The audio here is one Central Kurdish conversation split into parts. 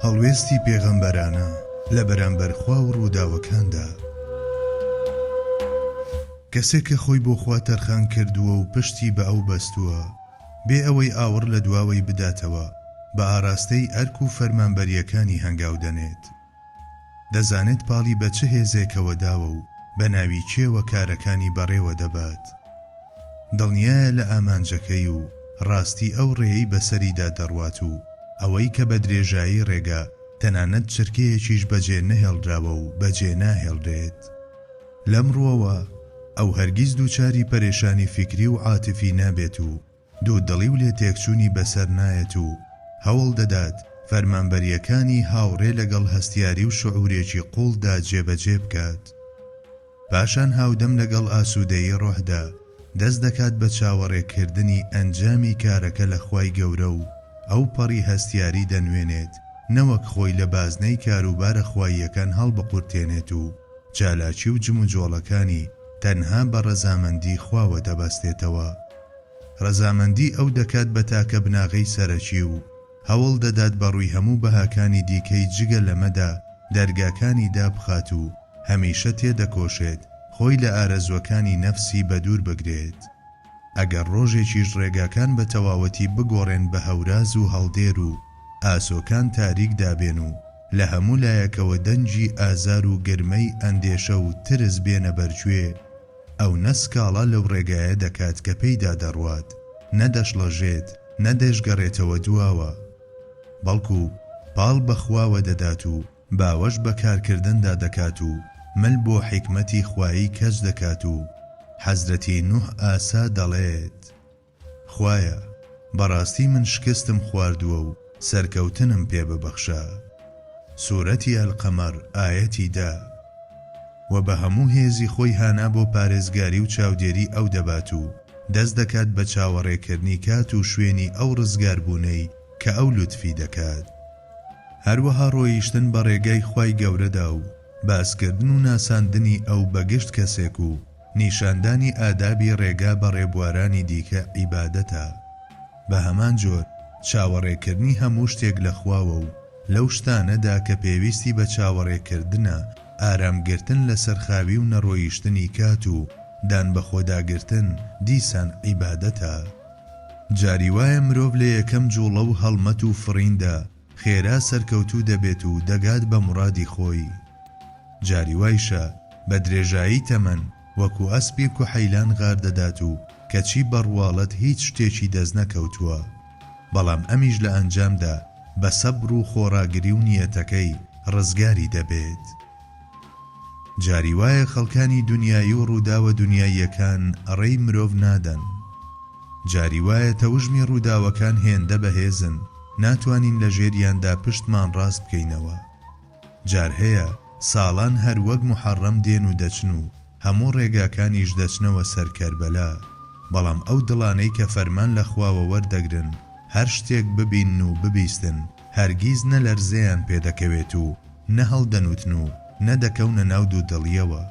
هەڵوێستی پێغەمبەرانە لە بەرامبەر خوا و ڕووداوەکاندا. کەسێک کە خۆی بۆ خوا تەرخان کردووە و پشتی بە ئەو بەستووە بێ ئەوەی ئاور لە دواوەی بداتەوە، بە ئاراستەی ئەرک و فەرمانبەریەکانی هەنگاو دەنێت. دەزانێت پاڵی بە چه هێزێکەوە داوە و بە ناوی چێوە کارەکانی بەڕێوە دەبات. دڵنیایە لە ئامانجەکەی و ڕاستی ئەو ڕێیەی بەسەریدا دەڕوات و ئەوەی کە بە درێژایی ڕێگا تەنانەت چرکەیەکیش بەجێ نەهێڵدراوە و بەجێ ناهێڵدرێت. لەمڕۆوە ئەو هەرگیز دووچاری پەرێشانی فیکری و عاتفی نابێت و دوودڵی و لێ تێکچوونی بەسەر نایەت و هەوڵ دەدات فەرمانبەریەکانی هاوڕێ لەگەڵ هەستیاری و شعورێکی قوڵدا جێبەجێ بکات. پاشان هاودەم لەگەڵ ئاسوودەیی ڕۆحدا دەست دەکات بە چاوەڕێکردنی ئەنجامی کارەکە لە خوای گەورە و ئەو پەڕی هەستیاری دەنوێنێت، نەوەک خۆی لە بازنەی کاروبارە خواییەکان هەڵبقورتێنێت و چالاکی و جموجۆڵەکانی تەنها بە ڕەزامەندی خواوە دەبەستێتەوە. ڕەزامەندی ئەو دەکات بە تاکە بناغەی سەرەکی و هەوڵ دەدات بە ڕووی هەموو بەهاکانی دیکەی جگە لەمەدا دەرگاکانی دابخات و هەمیشە تێدەکۆشێت خۆی لە ئارەزوەکانی نەفسی بەدوور بگرێت. ئەگەر ڕۆژێکیش ڕێگاکان بە تەواوەتی بگۆڕێن بە هەوراز و هەڵدێر و ئاسۆکان تاریک دابێن و لە هەموو لایەکەوە دەنجی ئازار و گرمەی ئەندێشە و ترس بێنە بەرگوێ، ئەو نەسکاڵە لەو ڕێگایە دەکات کە پێیدا دەڕوات، نەدەشڵەژێت نەدەشگەڕێتەوە دواوە، بەڵکو پاڵ بەخواوە دەدات و باوەش بە کارکردندا دەکات و مل بۆ حیکمەتی خوایی کەس دەکات و حەزرەتی نوح ئاسا دەڵێت: خوایە بەڕاستی من شکستم خواردووە و سەرکەوتنم پێ ببەخشە. سوورەتی ئەلقەمەر ئایەتی دا. و بە هەموو هێزی خۆی هانا بۆ پارێزگاری و چاودێری ئەو دەبات و دەست دەکات بە چاوەڕێکردنی کات و شوێنی ئەو ڕزگاربوونەی کە ئەو لوتفی دەکات. هەروەها ڕۆیشتن بە ڕێگای خوای گەورەدا و باسکردن و ناساندنی ئەو بەگشت کەسێک و نیشاندانی ئادابی ڕێگا بە ڕێبوارانی دیکە عیبادەتە. بە هەمان جۆر چاوەڕێکردنی هەموو شتێک لە خواوە و لەو شتانەدا کە پێویستی بە چاوەڕێکردنە ئارامگرتن لە سەرخاوی و نەڕۆیشتنی کات و دان بە خۆداگرتن دیسان عیبادەتە. جاری وایە مرۆڤ لە یەکەم جوڵە و هەڵمەت و فڕیندا خێرا سەرکەوتوو دەبێت و دەگات بە مورادی خۆی. جاری وایشە بە درێژایی تەمەن وەکو ئەسپی کوحەیلان غار دەدات و کەچی بەڕواڵەت هیچ شتێکی دەست نەکەوتووە، بەڵام ئەمیش لە ئەنجامدا بە سەبر و خۆڕاگری و نیەتەکەی ڕزگاری دەبێت. جاری وایە خەڵکانی دنیایی و ڕووداوە دنیاییەکان ڕێی مرۆڤ نادەن. جاری وایە تەوژمی ڕووداوەکان هێندە بەهێزن، ناتوانین لە ژێریاندا پشتمان ڕاست بکەینەوە. جار هەیە ساڵان هەر وەک محەڕەم دێن و دەچن و هەموو ڕێگاکانیش دەچنەوە سەر کەربەلا، بەڵام ئەو دڵانەی کە فەرمان لە خواوە وەردەگرن هەر شتێک ببین و ببیستن هەرگیز نەلەرزەیان پێدەکەوێت و نەهەڵدەنوتن و نەدەکەونە ناو دوو دڵیەوە.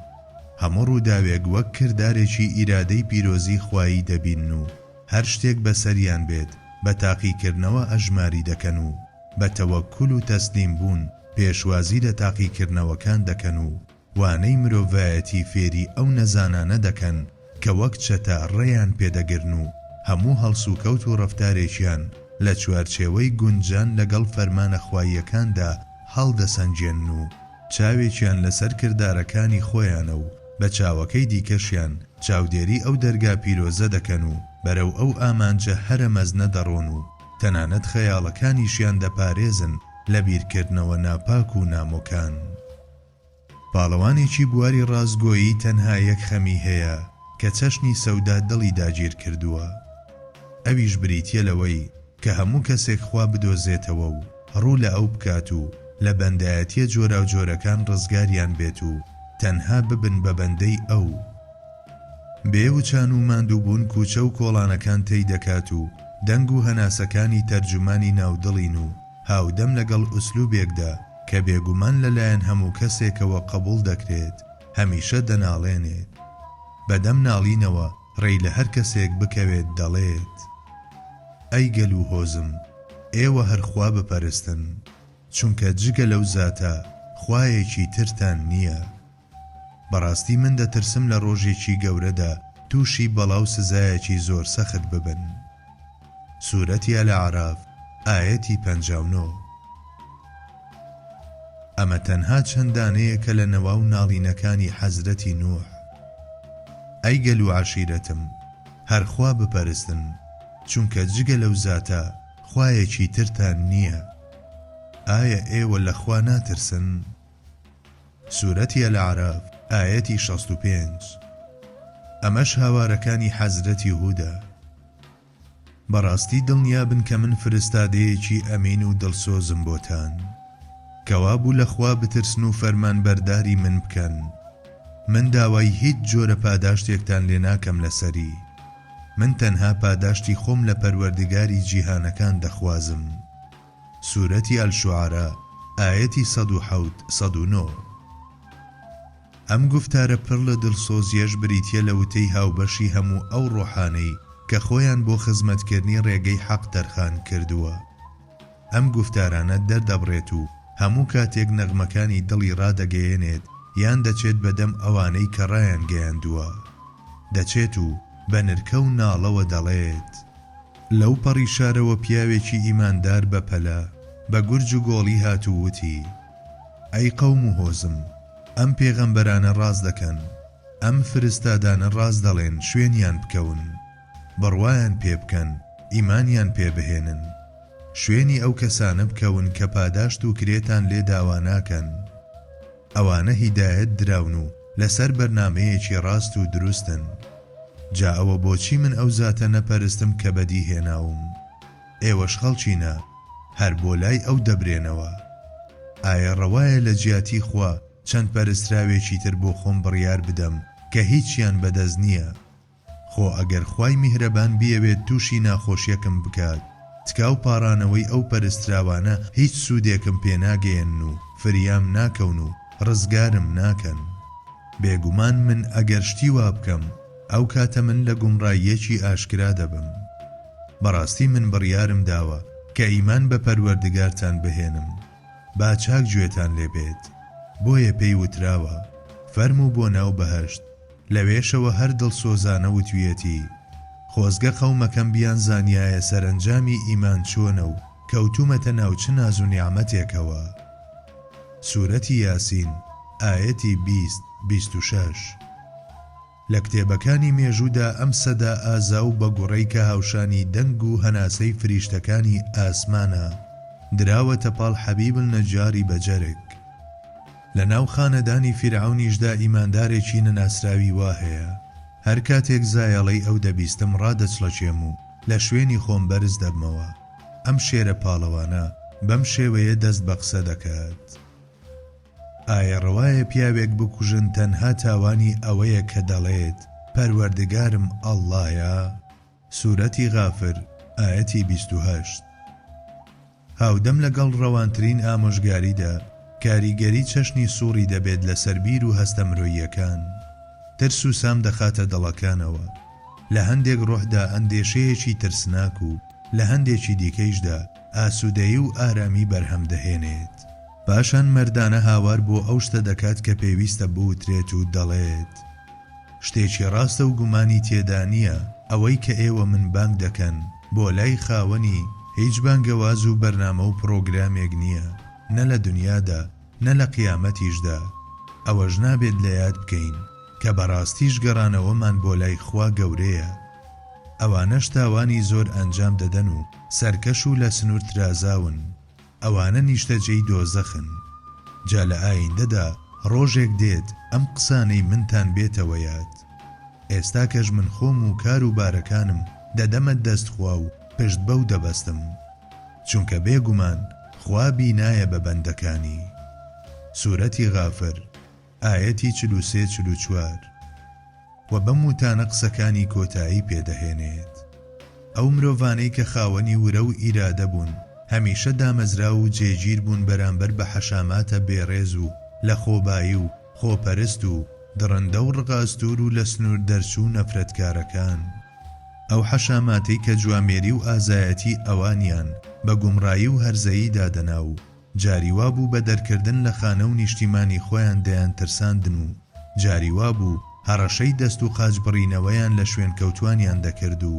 هەموو ڕووداوێک وەک کردارێکی ئیرادەی پیرۆزی خوایی دەبین و هەر شتێک بەسەریان بێت بە تاقیکردنەوە ئەژماری دەکەن و بە تەوەککول و تەسلیم بوون پێشوازی لە تاقیکردنەوەکان دەکەن و وانەی مرۆڤایەتی فێری ئەو نەزانانە دەکەن کە وەک چەتە ڕێیان پێدەگرن و هەموو هەڵسوکەوت و ڕەفتارێکیان لە چوارچێوەی گونجان لەگەڵ فەرمانە خواییەکاندا هەڵدەسەنجێن و چاوێکیان لەسەر کردارەکانی خۆیانە و بە چاوەکەی دیکەشیان چاودێری ئەو دەرگا پیرۆزە دەکەن و بەرەو ئەو ئامانجە هەرە مەزنە دەڕۆن و تەنانەت خەیاڵەکانیشیان دەپارێزن لە بیرکردنەوە ناپاک و نامۆکان. پاڵەوانێکی بواری ڕازگۆیی تەنها یەک خەمی هەیە کە چەشنی سەودا دڵی داگیر کردووە. ئەویش بریتیە لەوەی کە هەموو کەسێک خوا بدۆزێتەوە و ڕوو لە ئەو بکات و لە بەندایەتیە جۆرا و جۆرەکان ڕزگاریان بێت و تەنها ببن بە بەندەی ئەو. بێوچان و ماندووبوون کوچە و کۆڵانەکان تێی دەکات و دەنگ و هەناسەکانی تەرجمانی ناودڵین و هاودەم لەگەڵ ئوسلوبێکدا کە بێگومان لەلایەن هەموو کەسێکەوە قبول دەکرێت هەمیشە دەناڵێنێت. بەدەم ناڵینەوە ڕێی لە هەر کەسێک بکەوێت دەڵێت: ئەی گەل و هۆزم، ئێوە هەرخوا بپەرستن، چونکە جگە لەو زاتە خوایەکی ترتان نییە. بەڕاستی من دەترسم لە ڕۆژێکی گەورەدا تووشی بەڵاو سزایەکی زۆر سەخت ببن. سوورەتی ئەلعراف ئایەتی 59. ئەمە تەنها چەندانەیە کە لە نەواو ناڵینەکانی حەزرەتی نوح. ئەی گەل و عەشیرەتم، هەرخوا بپەرستن، چونکە جگە لەو زاتە خوایەکی ترتان نییە. ئایا ئێوە لە خوا ناترسن؟ سوورەتی ئەلعراف ئایەتی 65. ئەمەش هاوارەکانی حەزرەتی هودە. بەڕاستی دڵنیابن کە من فرستادەیەکی ئەمین و دڵسۆزم بۆتان، کەوا بوو لە خوا بترسن و فەرمانبەرداری من بکەن. من داوای هیچ جۆرە پاداشتێکتان لێ ناکەم لەسەری. من تەنها پاداشتی خۆم لە پەروەردگاری جیهانەکان دەخوازم. سوورەتی ئەلشوعەرا ئایەتی 107-109. ئەم گفتارە پڕ لە دڵسۆزیەش بریتیە لە وتەی هاوبەشی هەموو ئەو ڕۆحانەی کە خۆیان بۆ خزمەتکردنی ڕێگەی حەق تەرخان کردووە. ئەم گفتارانە دەردەبڕێت و هەموو کاتێک نەغمەکانی دڵی ڕادەگەیەنێت یان دەچێت بەدەم ئەوانەی کە ڕایان گەیاندووە. دەچێت و بە نرکە و ناڵەوە دەڵێت: لەو پەڕی شارەوە پیاوێکی ئیماندار بەپەلە بە گورج و گۆڵی هاتووتی: ئەی قەوم و هۆزم، ئەم پێغەمبەرانە ڕاز دەکەن، ئەم فرستادانە ڕاز دەڵێن، شوێنیان بکەون، بڕوایان پێ بکەن، ئیمانیان پێ بهێنن، شوێنی ئەو کەسانە بکەون کە پاداشت و کرێتان لێ داوا ناکەن. ئەوانە هیدایەت دراون و لەسەر بەرنامەیەکی ڕاست و دروستن. جا ئەوە بۆچی من ئەو زاتە نەپەرستم کە بەدی هێناوم؟ ئێوەش خەڵچینە، هەر بۆ لای ئەو دەبرێنەوە. ئایا ڕەوایە لە جیاتی خوا چەند پەرستراوێکی تر بۆ خۆم بڕیار بدەم کە هیچیان بەدەست نییە؟ خۆ ئەگەر خوای میهرەبان بیەوێت تووشی ناخۆشیەکم بکات، تکاو پاڕانەوەی ئەو پەرستراوانە هیچ سوودێکم پێ ناگەێن و فریام ناکەون و ڕزگارم ناکەن. بێگومان من ئەگەر شتی وا بکەم، ئەو کاتە من لە گومڕاییەکی ئاشکرا دەبم. بەڕاستی من بڕیارم داوە کە ئیمان بە پەروەردگارتان بهێنم، با چاک گوێتان لێبێت. بۆیە پێی وتراوە: فەرموو بۆ ناو بەهەشت. لەوێشەوە هەر دڵسۆزانە وتویەتی: خۆزگە قەومەکەم بیان زانیایە سەرنجامی ئیمان چۆنە و کەوتومەتە ناو چ ناز و نیعمەتێکەوە. سوورەتی یاسین ئایەتی 20-26. لە کتێبەکانی مێژوودا ئەم سەدا ئازا و بەگوڕەی کە هاوشانی دەنگ و هەناسەی فریشتەکانی ئاسمانە دراوەتە پاڵ حەبیب النەجاری بەجەرێک. لە ناو خانەدانی فیرعەونیشدا ئیماندارێکی نەناسراوی وا هەیە. هەر کاتێک زایەڵەی ئەو دەبیستم ڕادەچڵەچێم و لە شوێنی خۆم بەرز دەبمەوە. ئەم شێرە پاڵەوانە بەم شێوەیە دەست بە قسە دەکات: ئایا ڕەوایە پیاوێک بکوژن تەنها تاوانی ئەوەیە کە دەڵێت پەروەردگارم ئەڵڵایە؟ سوورەتی غافر ئایەتی 28. هاودەم لەگەڵ ڕەوانترین ئامۆژگاریدا کاریگەری چەشنی سووڕی دەبێت لەسەر بیر و هەستە مرۆییەکان. ترس و سام دەخاتە دڵەکانەوە. لە هەندێک ڕۆحدا ئەندێشەیەکی ترسناک و لە هەندێکی دیکەیشدا ئاسوودەیی و ئارامی بەرهەم دەهێنێت. پاشان مەردانە هاوار بۆ ئەو شتە دەکات کە پێویستە بوترێت و دەڵێت: شتێکی ڕاستە و گومانی تێدا نییە ئەوەی کە ئێوە من بانگ دەکەن بۆ لای خاوەنی هیچ بانگەواز و بەرنامە و پرۆگرامێک نییە، نە لە دنیادا نە لە قیامەتیشدا. ئەوەش نابێت لە یاد بکەین کە بەڕاستیش گەڕانەوەمان بۆ لای خوا گەورەیە. ئەوانەش تاوانی زۆر ئەنجام دەدەن و سەرکەش و لە سنوور ترازاون. ئەوانە نیشتەجێی دۆزەخن. جا لە ئایندەدا ڕۆژێک دێت ئەم قسانەی منتان بێتەوە یاد. ئێستا کەش من خۆم و کار و بارەکانم دەدەمە دەستخوا و پشت بەو دەبەستم، چونکە بێگومان خوا بینایە بە بەندەکانی. سوورەتی غافر ئایەتی 43-44. و بەم وتانە قسەکانی کۆتایی پێدەهێنێت. ئەو مرۆڤانەی کە خاوەنی ورە و ئیرادە بوون هەمیشە دامەزرا و جێگیر بوون بەرامبەر بە حەشاماتە بێڕێز و لە خۆبایی و خۆپەرست و دڕندە و ڕقاستور و لە سنوور دەرچوو نەفرەتکارەکان. ئەو حەشاماتەی کە جوامێری و ئازایەتی ئەوانیان بە گومڕایی و هەرزەیی دادەنا و جاریوا بوو بە دەرکردن لە خانە و نیشتیمانی خۆیان دەیان ترساندن و جاریوا بوو هەڕەشەی دەست و قاچ بڕینەوەیان لە شوێن کەوتوانیان دەکرد و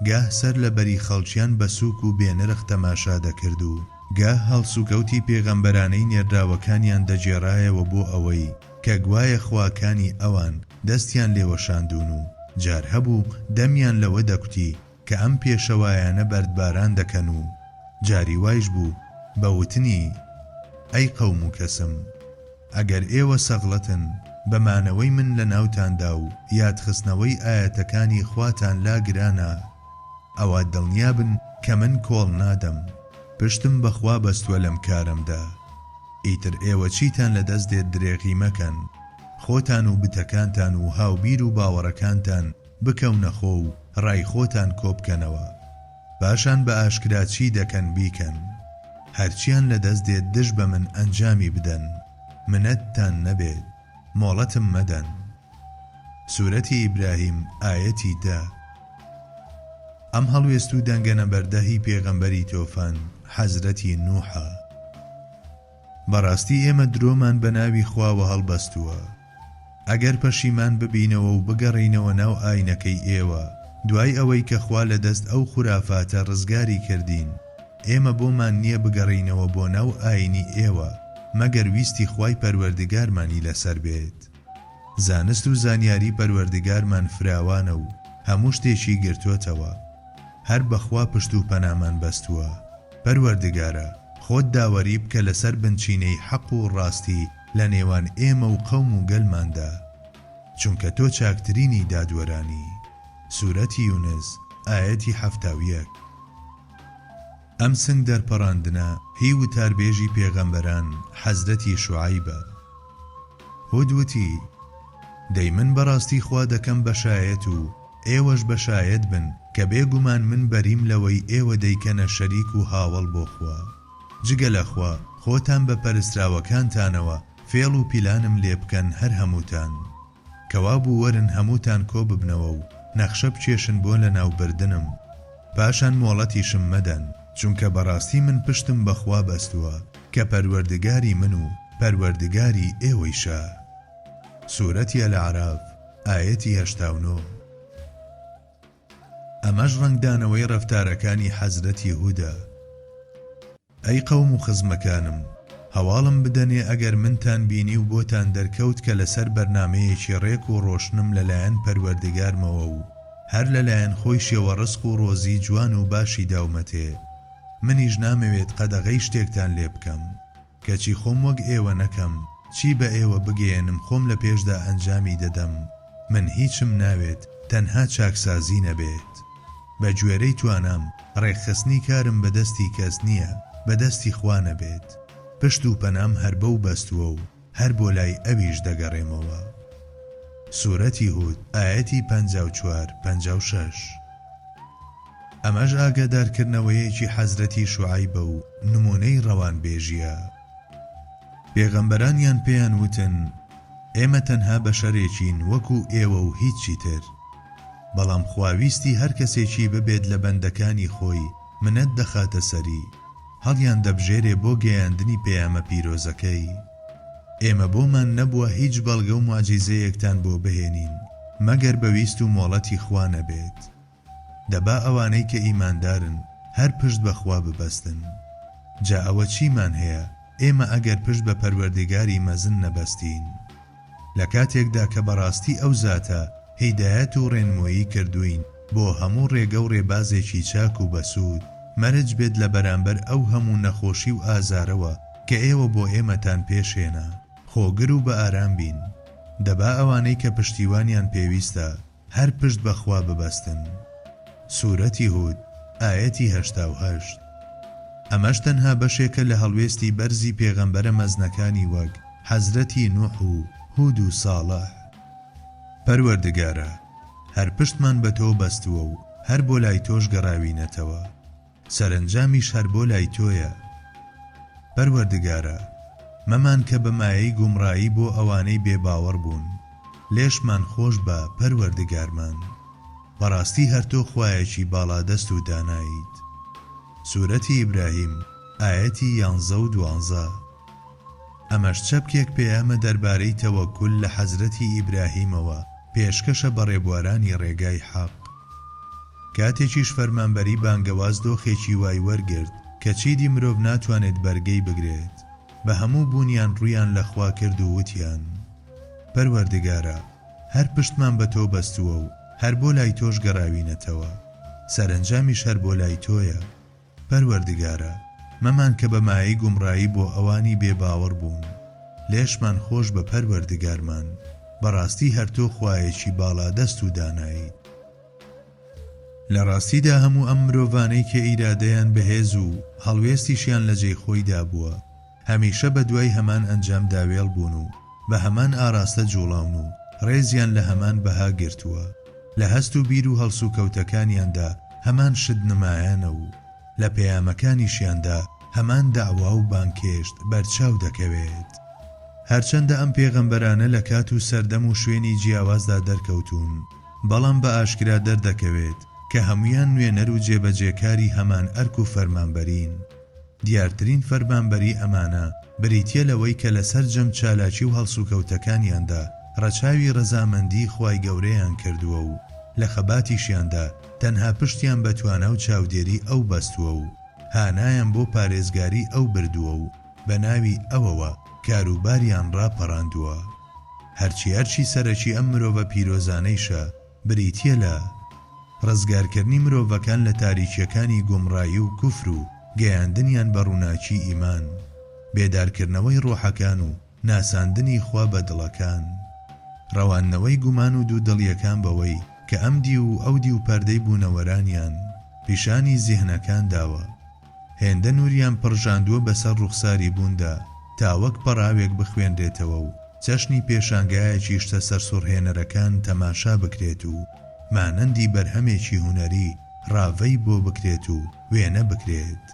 گاه سەر لە بەری خەڵکیان بە سووک و بێنرخ تەماشا دەکرد و گاه هەڵسوکەوتی پێغەمبەرانەی نێردراوەکانیان دەجێڕایەوە بۆ ئەوەی کە گوایە خواکانی ئەوان دەستیان لێوەشاندون و جار هەبوو دەمیان لەوە دەکوتی کە ئەم پێشەوایانە بەردباران دەکەن و جاری وایش بوو بەوتنی ئەی قەوم و کەسم ئەگەر ئێوە سەغڵەتن بەمانەوەی من لە ناوتاندا و یادخستنەوەی ئاەتەکانی خواتان لا گرانە ئەوە دڵنیابن کە من کۆڵ نادەم پشتم بەخوا بەستووە لەم کارمدا ئیتر ئێوە چیتان لەدەست دێت درێغی مەکەن خۆتان و بتەکانتان و هاوبیر و باوەڕەکانتان بکەونە خۆ و ڕای خۆتان کۆبکەنەوە پاشان بە ئاشکرا چی دەکەن بیکەن هەرچیان لەدەست دێت دژ بە من ئەنجامی بدەن منەتتان نەبێت مۆڵەتم مەدەن. سورەتی ئیبراهیم ئایەتی 10. ئەم هەڵوێست و دەنگەنە بەردەهی پێغەمبەری تۆفان حەزرەتی نوحە. بەڕاستی ئێمە درۆمان بە ناوی خواوە هەڵبەستووە. ئەگەر پەشیمان ببینەوە و بگەڕینەوە ناو ئاینەکەی ئێوە دوای ئەوەی کە خوا لە دەست ئەو خورافاتە ڕزگاری کردین ئێمە بۆمان نییە بگەڕینەوە بۆ ناو ئاینی ئێوە مەگەر ویستی خوای پەروەردگارمانی لەسەر بێت. زانست و زانیاری پەروەردگارمان فراوانە و هەموو شتێکی گرتووەتەوە. هەر بەخوا پشت و پەنامان بەستووە. پەروەردگارە خۆت داوەری بکە لەسەر بنچینەی حەق و ڕاستی لە نێوان ئێمە و قەوم و گەلماندا چونکە تۆ چاکترینی دادوەرانی. سورەتی یونس ئایەتی 71. ئەم سنگ دەرپەڕاندنە هی وتاربێژی پێغەمبەران حەزرەتی شوعەیبە. هود وتی دەی من بەڕاستی خوا دەکەم بەشایەت و ئێوەش بەشایەت بن کە بێگومان من بەریم لەوەی ئێوە دەیکەنە شەریک و هاوڵ بۆ خوا. جگە لە خوا خۆتان بە پەرستراوەکانتانەوە فێڵ و پیلانم لێ بکەن هەر هەمووتان. کەوا بوو وەرن هەمووتان کۆ ببنەوە و نەخشە بچێشن بۆ لە ناوبردنم پاشان مۆڵەتیشم مەدەن چونکە بەڕاستی من پشتم بەخوا بەستووە کە پەروەردگاری من و پەروەردگاری ئێوەیشە. سورەتی ئەلعراف ئایەتی 89. ئەمەش ڕەنگدانەوەی ڕەفتارەکانی حەزرەتی هودە. ئەی قەوم و خزمەکانم هەواڵم بدەنێ ئەگەر منتان بینی و بۆتان دەرکەوت کە لەسەر بەرنامەیەکی ڕێک و ڕۆشنم لەلایەن پەروەردگارمەوە و هەر لەلایەن خۆی شێوە ڕزق و ڕۆزی جوان و باشی داومەتێ منیش نامەوێت قەدەغەی شتێکتان لێ بکەم کەچی خۆم وەک ئێوە نەکەم چی بە ئێوە بگەێنم خۆم لە پێشدا ئەنجامی دەدەم. من هیچم ناوێت تەنها چاکسازی نەبێت. بە گوێرەی توانام ڕێکخستنی کارم بەدەستی کەس نییە بەدەستی خوا نەبێت. پشت و پەنام هەر بەو بەستووە و هەر بۆ لای ئەویش دەگەڕێمەوە. سورەتی هود ئایەتی 54-56. ئەمەش ئاگادارکردنەوەیەکی حەزرەتی شوعەیبە و نمونەی ڕەوانبێژیە. پێغەمبەرانیان پێیان وتن ئێمە تەنها بەشەرێکین وەکو ئێوە و هیچی تر بەڵام خواویستی هەر کەسێکی ببێت لە بەندەکانی خۆی منەت دەخاتە سەری هەڵیان دەبژێرێ بۆ گەیاندنی پەیامە پیرۆزەکەی. ئێمە بۆمان نەبووە هیچ بەڵگە و موعجیزەیەکتان بۆ بهێنین مەگەر بەویست و مۆڵەتی خوا نەبێت. دەبا ئەوانەی کە ئیماندارن هەر پشت بەخوا ببەستن. جا ئەوە چیمان هەیە ئێمە ئەگەر پشت بە پەروەردگاری مەزن نەبەستین لە کاتێکدا کە بەڕاستی ئەو زاتە هیدایەت و ڕێنمۆیی کردوین بۆ هەموو ڕێگە و ڕێبازێکی چاک و بەسوود مەرج بێت لە بەرامبەر ئەو هەموو نەخۆشی و ئازارەوە کە ئێوە بۆ ئێمەتان پێشێنە. خۆگر و بە ئارام بین. دەبا ئەوانەی کە پشتیوانیان پێویستە هەر پشت بەخوا ببەستن. سورەتی هود ئایەتی 88. ئەمەش تەنها بەشێکە لە هەڵوێستی بەرزی پێغەمبەرە مەزنەکانی وەک حەزرەتی نوح و هود و ساڵح. پەروەردگارە هەر پشتمان بە تۆ بەستووە و هەر بۆ لای تۆش گەڕاوینەتەوە سەرنجامیش هەر بۆ لای تۆیە. پەروەردگارە مەمان کە بە مایەی گومڕایی بۆ ئەوانەی بێباوەڕ بوون لێشمان خۆش بە پەروەردگارمان بەڕاستی هەر تۆ خوایەکی باڵادەست و دانایت. سورەتی ئیبراهیم ئاەتی 11 و 12 ئەمەش چەپکێک پێیامە دەربارەی تەوەکل لە حەزرەتی ئیبراهیمەوە پێشکەشە بە ڕێبوارانی ڕێگای حەق. کاتێکیش فەرمانبەری بانگەواز دۆخێکی وای وەرگرت کە چیدی مرۆڤ ناتوانێت بەرگەی بگرێت، بە هەموو بوونیان ڕوویان لەخوا کرد و وتیان: پەروەردگارە، هەر پشتمان بە تۆ بەستووە و هەر بۆ لای تۆش گەڕاوینەتەوە، سەرنجامیش هەر بۆ لای تۆیە. پەروەردگارە، مەمان کە بە مایەی گومڕایی بۆ ئەوانی بێباوەڕ بوون، لێشمان خۆش بە پەروەردگارمان، بەڕاستی هەر تۆ خوایەکی باڵا دەست و دانایت. لە ڕاستیدا هەموو ئەم مرۆڤانەی کە ئیرادەیان بەهێز و هەڵوێستیشیان لە جێی خۆیدا بووە، هەمیشە بە دوای هەمان ئەنجام داوێڵ بوون و بە هەمان ئاراستە جوڵاون و ڕێزیان لە هەمان بەها گرتووە، لە هەست و بیر و هەڵسو کەوتەکانیاندا هەمان شت نمایانە و لە پەیامەکانیشیاندا هەمان داوا و بانکێشت بەرچاو دەکەوێت. هەرچەندە ئەم پێغەمبەرانە لە کات و سەردەم و شوێنی جیاوازدا دەرکەوتون، بەڵام بە ئاشکرا دەردەکەوێت کە هەمویان نوێنەر و جێبەجێکاری هەمان ئەرک و فەرمانبەرین. دیارترین فەرمانبەری ئەمانە بریتیە لەوەی کە لەسەر جەم چالاکی و هەڵسوکەوتەکانیاندا ڕەچاوی ڕەزامەندی خوای گەورەیان کردووە و لە خەباتیشیاندا تەنها پشتیان بەتوانە و چاودێری ئەو بەستووە و هانایان بۆ پارێزگاری ئەو بردووە و بە ناوی ئەوەوە کاروباریان ڕاپەڕاندووە. هەرچی سەرەکی ئەم مرۆڤە پیرۆزانەیشە بریتیە لە ڕزگارکردنی مرۆڤەکان لە تاریکیەکانی گومڕایی و کوفر و گەیاندنیان بە ڕووناکی ئیمان، بێدارکردنەوەی ڕۆحەکان و ناساندنی خوا بە دڵەکان، ڕەوانەوەی گومان و دوودڵیەکان بەوەی کە ئەم دی و ئەو دی و پەردەی بوونەوەرانیان پیشانی زیهنەکان داوە، هێندە نووریان پڕژاندووە بەسەر ڕوخساری بووندا تا وەک پەڕاوێک بخوێنرێتەوە و چەشنی پێشانگایەکی شتە سەرسوڕهێنەرەکان تەماشا بکرێت و مانەندی بەرهەمێکی هونەری ڕاوەی بۆ بکرێت و وێنە بکرێت.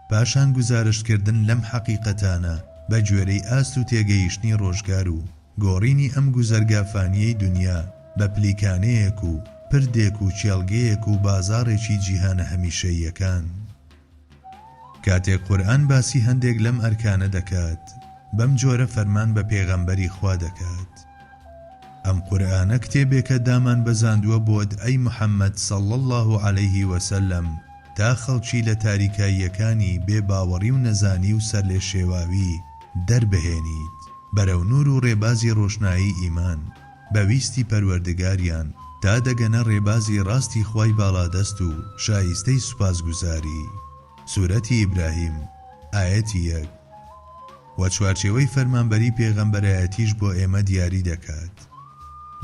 پاشان گزارشکردن لەم حەقیقەتانە بە گوێرەی ئاست و تێگەیشتنی ڕۆژگار و گۆڕینی ئەم گوزەرگافانیەی دنیا بە پلیکانەیەک و پردێک و چێڵگەیەک و بازاڕێکی جیهانە هەمیشەییەکان. کاتێک قورئان باسی هەندێک لەم ئەرکانە دەکات، بەم جۆرە فەرمان بە پێغەمبەری خوا دەکات: ئەم قورئانە کتێبێکە دامان بەزاندووە بۆت ئەی محەممەد صەڵی الله عەلەیه وسەلەم تا خەڵکی لە تاریکاییەکانی بێباوەڕی و نەزانی و سەر لێ شێواوی دەربهێنیت بەرەو نور و ڕێبازی ڕۆشنایی ئیمان بەویستی پەروەردگاریان تا دەگەنە ڕێبازی ڕاستی خوای باڵادەست و شایستەی سوپاسگوزاری. سورەتی ئیبراهیم ئاەتی 1. و چوارچێوەی فەرمانبەری پێغەمبەرایەتیش بۆ ئێمە دیاری دەکات.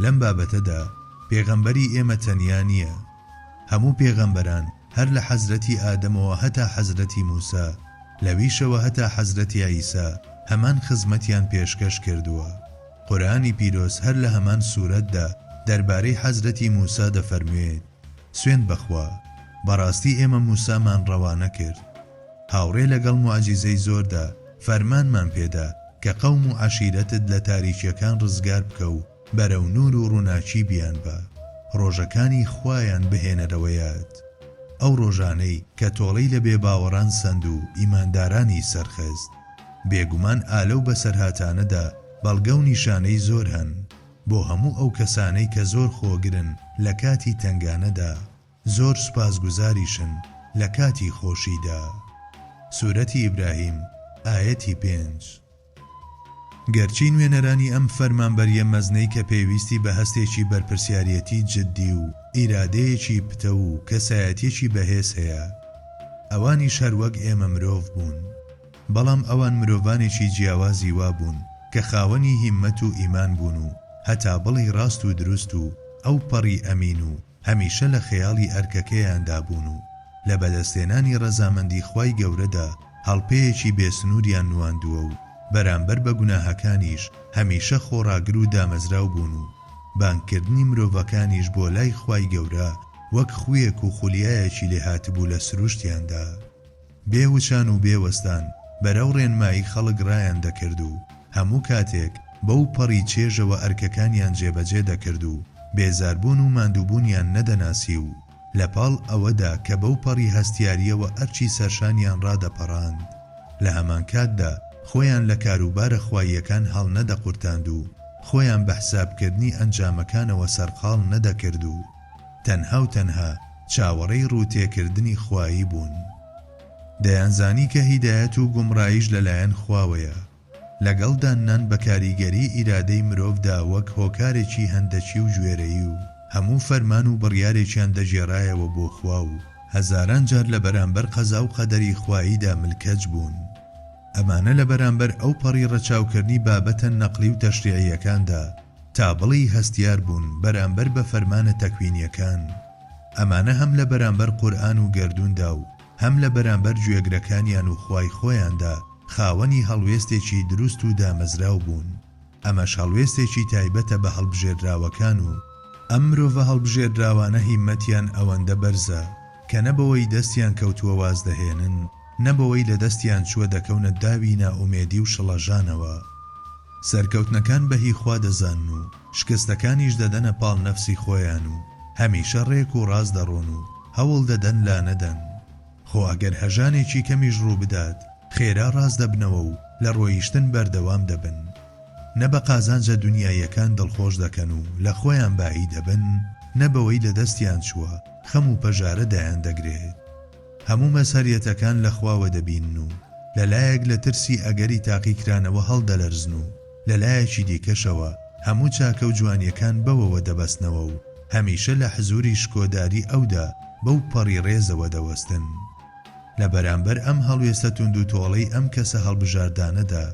لەم بابەتەدا پێغەمبەری ئێمە تەنیا نییە، هەموو پێغەمبەران هەر لە حەزرەتی ئادەمەوە هەتا حەزرەتی موسا، لەویشەوە هەتا حەزرەتی عیسا هەمان خزمەتیان پێشکەش کردووە. قورئانی پیرۆز هەر لە هەمان سوورەتدا دەربارەی حەزرەتی موسا دەفەرموێت: سوێند بەخوا، بەڕاستی ئێمە موسامان ڕەوانە کرد، هاوڕێ لەگەڵ موعجیزەی زۆردا فەرمانمان پێدا کە قەوم و عەشیرەتت لە تاریکیەکان ڕزگار بکە و بەرەو نور و ڕووناکی بیان بە، ڕۆژەکانی خوایان بهێنەرەوەیات، ئەو ڕۆژانەی کە تۆڵەی لە بێباوەڕان سەند و ئیماندارانی سەرخست. بێگومان ئالە و بەسەرهاتانەدا بەڵگە و نیشانەی زۆر هەن بۆ هەموو ئەو کەسانەی کە زۆر خۆگرن لە کاتی تنگانەدا، زۆر سوپاسگوزاریشن لە کاتی خۆشیدا. سورەتی ئیبراهیم ئاەتی 5. گەرچی نوێنەرانی ئەم فەرمانبەریە مەزنەی کە پێویستی بە هەستێکی بەرپرسیارەتی جددی و ئیرادەیەکی پتە و کەسایەتیەکی بەهێز هەیە، ئەوانیش هەروەک ئێمە مرۆڤ بوون، بەڵام ئەوان مرۆڤانێکی جیاوازی وا بوون کە خاوەنی هیممەت و ئیمان بوون و هەتا بڵی ڕاست و دروست و ئەو پەڕی ئەمین و هەمیشە لە خەیاڵی ئەرکەکەیاندا بوون و لە بەدەستێنانی ڕەزامەندی خوای گەورەدا هەڵپەیەکی بێسنووریان نواندووە و بەرامبەر بە گوناهەکانیش هەمیشە خۆڕاگر و دامەزراو بوون و بانگکردنی مرۆڤەکانیش بۆ لای خوای گەورە وەک خویەک و خولیایەکی لێ هاتبوو لە سروشتیاندا. بێوچان و بێوەستان بەرەو ڕێنمایی خەڵک ڕایان دەکرد و هەموو کاتێک بەو پەڕی چێژەوە ئەرکەکانیان جێبەجێ دەکرد و بێزاربوون و ماندووبوونیان نەدەناسی و لەپاڵ ئەوەدا کە بەو پەڕی هەستیاریەوە ئەرچی سەرشانیان ڕادەپەڕاند لە هەمان کاتدا خۆیان لە کاروبارە خواییەکان هەڵ نەدەقورتاند و خۆیان بە حسابکردنی ئەنجامەکانەوە سەرقاڵ نەدەکرد و تەنها و تەنها چاوەڕێی ڕووتێکردنی خوایی بوون. دەیانزانی کە هیدایەت و گومڕاییش لەلایەن خواوەیە، لەگەڵ دانان بە کاریگەری ئیرادەی مرۆڤدا وەک هۆکارێکی هەندەچی و ژوێرەیی و هەموو فەرمان و بڕیارێکیان دەژێڕایەوە بۆ خوا و هەزاران جار لە بەرامبەر قەزا و قەدەری خواییدا ملکەج بوون. ئەمانە لە بەرامبەر ئەو پەڕی ڕەچاوکردنی بابەتە نەقلی و تەشریعیەکاندا تا بڵی هەستیار بوون بەرامبەر بە فەرمانە تەکوینیەکان. ئەمانە هەم لە بەرامبەر قورئان و گەردووندا و هەم لە بەرامبەر گوێگرەکانیان و خوای خۆیاندا خاوەنی هەڵوێستێکی دروست و دامەزراو بوون. ئەمەش هەڵوێستێکی تایبەتە بە هەڵبژێردراوەکان و ئەم مرۆڤە هەڵبژێردراوانە هیممەتیان ئەوەندە بەرزە کە نەبەوەی دەستیان کەوتووە واز دەهێنن، نەبەوەی لە دەستیان چووە دەکەونە داوی نائومێدی و شڵەژانەوە. سەرکەوتنەکان بەهی خوا دەزانن و شکستەکانیش دەدەنە پاڵ نەفسی خۆیان و هەمیشە ڕێک و ڕاز دەڕۆن و هەوڵ دەدەن لا نەدەن. خۆ ئەگەر هەژانێکی کەمیش ڕوو بدات خێرا ڕاز دەبنەوە و لە ڕۆیشتن بەردەوام دەبن. نە بە قازانجە دنیاییەکان دڵخۆش دەکەن و لە خۆیان بائی دەبن، نەبەوەی لە دەستیان چووە خەم و پەژارە دایان دەگرێت. هەموو مەسەریەتەکان لە خواوە دەبین و لەلایەک لە ترسی ئەگەری تاقیکرانەوە هەڵدەلەرزن و لەلایەکی دیکەشەوە هەموو چاکە و جوانیەکان بەوەوە دەبەستنەوە و هەمیشە لە حزوری شکۆداری ئەودا بەو پەڕی ڕێزەوە دەوەستن. لە بەرامبەر ئەم هەڵوێستە توند و تۆڵەی ئەم کەسە هەڵبژاردانەدا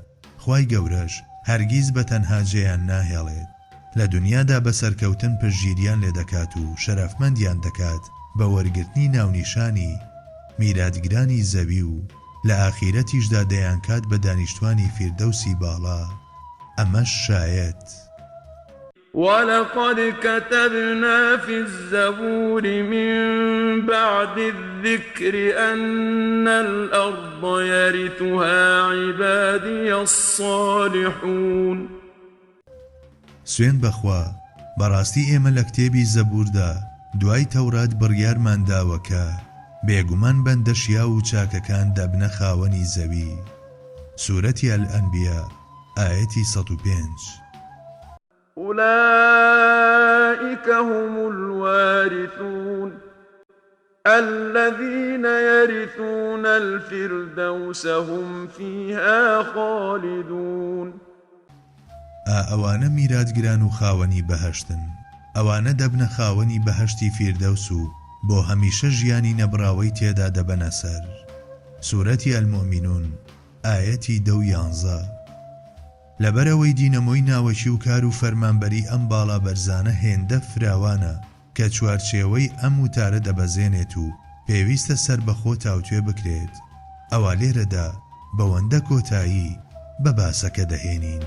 خوای گەورەش هەرگیز بە تەنها جێیان ناهێڵێت. لە دنیادا بە سەرکەوتن پشگیریان لێ دەکات و شەرەفمەندیان دەکات بە وەرگرتنی ناونیشانی میراتگرانی زەوی و لە ئاخیرەتیشدا دەیانکات بە دانیشتوانی فیردەوسی باڵا. ئەمەش شایەت. ولقد كتبنا في الزبور من بعد الذكر أن الأرض يرثها عبادي الصالحون. سوێن بەخوا بەڕاستی ئێمە لە کتێبی زەبوردا دوای تەورات بڕیارمان داوەکە بێگومان بەندەشیا و چاکەکان دەبنە خاوەنی زەوی. سورەتی ئەلئەنبیا ئایەتی 105. أولئك هم الوارثون الذين يرثون الفردوس هم فيها خالدون. ئەوانە میراتگران و خاوەنی بەهەشتن، ئەوانە دەبنە خاوەنی بەهەشتی فیردەوس و بۆ هەمیشە ژیانی نەبراوەی تێدا دەبەنە سەر. سورەتی ئەلمؤمینون ئایەتی 10 و 11. لەبەرەوەی دینەمۆی ناوەکی و کار و فەرمانبەری ئەم باڵا بەرزانە هێندە فراوانە کە چوارچێوەی ئەم وتارە دەبەزێنێت و پێویستە سەر بەخۆ تاوتوێ بکرێت. ئەوە لێرەدا بەوەندە کۆتایی بە باسەکە دەهێنین.